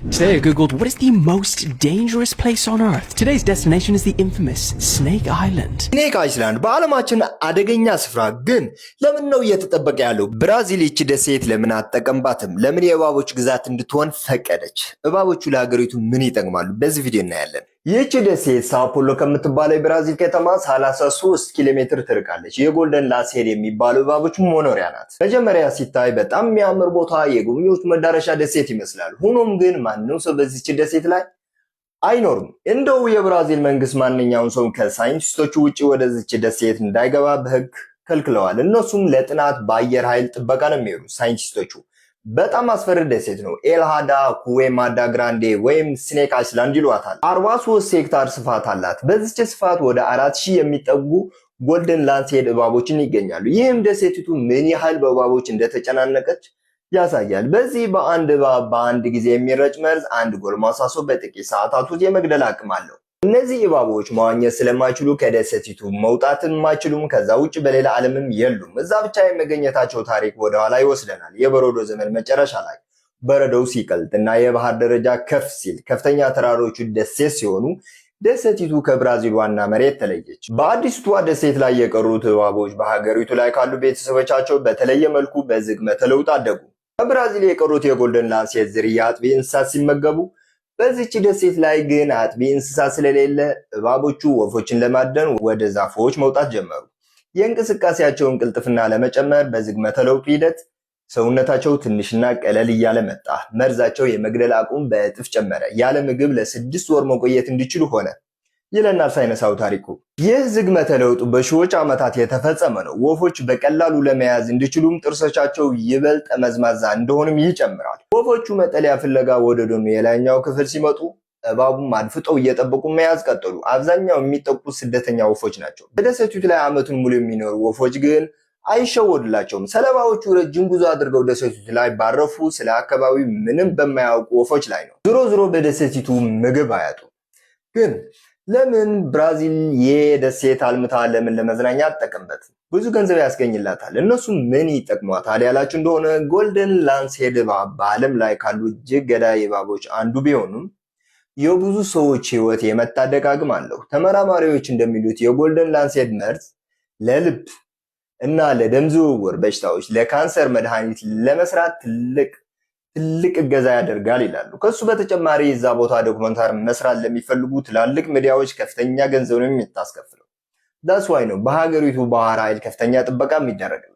Today I googled what is the most dangerous place on earth. Today's destination is the infamous Snake Island. Snake Island በዓለማችን አደገኛ ስፍራ ግን ለምን ነው እየተጠበቀ ያለው? ብራዚል ይህች ደሴት ለምን አትጠቀምባትም? ለምን የእባቦች ግዛት እንድትሆን ፈቀደች? እባቦቹ ለሀገሪቱ ምን ይጠቅማሉ? በዚህ ቪዲዮ እናያለን። ይህች ደሴት ሳኦ ፖሎ ከምትባለው የብራዚል ከተማ 33 ኪሎ ሜትር ትርቃለች። የጎልደን ላንስሄድ የሚባሉ እባቦች መኖሪያ ናት። መጀመሪያ ሲታይ በጣም የሚያምር ቦታ፣ የጎብኚዎች መዳረሻ ደሴት ይመስላል። ሆኖም ግን ማንም ሰው በዚህች ደሴት ላይ አይኖርም። እንደው የብራዚል መንግስት ማንኛውም ሰው ከሳይንቲስቶቹ ውጪ ወደዚች ደሴት እንዳይገባ በህግ ከልክለዋል። እነሱም ለጥናት በአየር ኃይል ጥበቃ ነው የሚሄዱ ሳይንቲስቶቹ። በጣም አስፈሪ ደሴት ነው። ኤልሃዳ ኩዌማዳ ግራንዴ ወይም ስኔክ አይስላንድ ይሏታል። 43 ሄክታር ስፋት አላት። በዚች ስፋት ወደ 4000 የሚጠጉ ጎልደን ላንስሄድ እባቦችን ይገኛሉ። ይህም ደሴቲቱ ምን ያህል በእባቦች እንደተጨናነቀች ያሳያል። በዚህ በአንድ እባብ በአንድ ጊዜ የሚረጭ መርዝ አንድ ጎልማሳ ሰው በጥቂት ሰዓታት ውስጥ የመግደል አቅም አለው። እነዚህ እባቦች መዋኘት ስለማይችሉ ከደሴቲቱ መውጣትም አይችሉም። ከዛ ውጭ በሌላ ዓለምም የሉም። እዛ ብቻ የመገኘታቸው ታሪክ ወደ ኋላ ይወስደናል። የበረዶ ዘመን መጨረሻ ላይ በረዶው ሲቀልጥ እና የባህር ደረጃ ከፍ ሲል ከፍተኛ ተራሮቹ ደሴት ሲሆኑ ደሴቲቱ ከብራዚል ዋና መሬት ተለየች። በአዲስቷ ደሴት ላይ የቀሩት እባቦች በሀገሪቱ ላይ ካሉ ቤተሰቦቻቸው በተለየ መልኩ በዝግመተ ለውጥ አደጉ። ከብራዚል የቀሩት የጎልደን ላንስሄድ ዝርያ አጥቢ እንስሳት ሲመገቡ፣ በዚህች ደሴት ላይ ግን አጥቢ እንስሳት ስለሌለ እባቦቹ ወፎችን ለማደን ወደ ዛፎች መውጣት ጀመሩ። የእንቅስቃሴያቸውን ቅልጥፍና ለመጨመር በዝግመተ ለውጥ ሂደት ሰውነታቸው ትንሽና ቀለል እያለ መጣ። መርዛቸው የመግደል አቅም በእጥፍ ጨመረ። ያለ ምግብ ለ6 ወር መቆየት እንዲችሉ ሆነ ይለናል ሳይንሳዊ ታሪኩ። ይህ ዝግመተ ለውጥ በሺዎች ዓመታት የተፈጸመ ነው። ወፎች በቀላሉ ለመያዝ እንዲችሉም ጥርሶቻቸው ይበልጥ መዝማዛ እንደሆኑም ይጨምራል። ወፎቹ መጠለያ ፍለጋ ወደ ደኑ የላይኛው ክፍል ሲመጡ እባቡም አድፍጠው እየጠበቁ መያዝ ቀጠሉ። አብዛኛው የሚጠቁት ስደተኛ ወፎች ናቸው። በደሴቲቱ ላይ ዓመቱን ሙሉ የሚኖሩ ወፎች ግን አይሸወድላቸውም። ሰለባዎቹ ረጅም ጉዞ አድርገው ደሴቲቱ ላይ ባረፉ ስለ አካባቢው ምንም በማያውቁ ወፎች ላይ ነው። ዞሮ በደሴቲቱ ምግብ አያጡ። ግን ለምን ብራዚል የደሴት አልምታ ለምን ለመዝናኛ አትጠቀምበት? ብዙ ገንዘብ ያስገኝላታል። እነሱ ምን ይጠቅሟታል ያላችሁ እንደሆነ ጎልደን ላንስሄድ እባብ በዓለም ላይ ካሉ እጅግ ገዳይ እባቦች አንዱ ቢሆኑም የብዙ ሰዎች ሕይወት የመታደግ አቅም አለው። ተመራማሪዎች እንደሚሉት የጎልደን ላንስሄድ መርዝ ለልብ እና ለደም ዝውውር በሽታዎች፣ ለካንሰር መድኃኒት ለመስራት ትልቅ እገዛ ያደርጋል ይላሉ። ከሱ በተጨማሪ እዛ ቦታ ዶክመንታሪ መስራት ለሚፈልጉ ትላልቅ ሚዲያዎች ከፍተኛ ገንዘብ ነው የሚታስከፍለው። ዳስ ዋይ ነው በሀገሪቱ ባህር ኃይል ከፍተኛ ጥበቃ የሚደረግለት።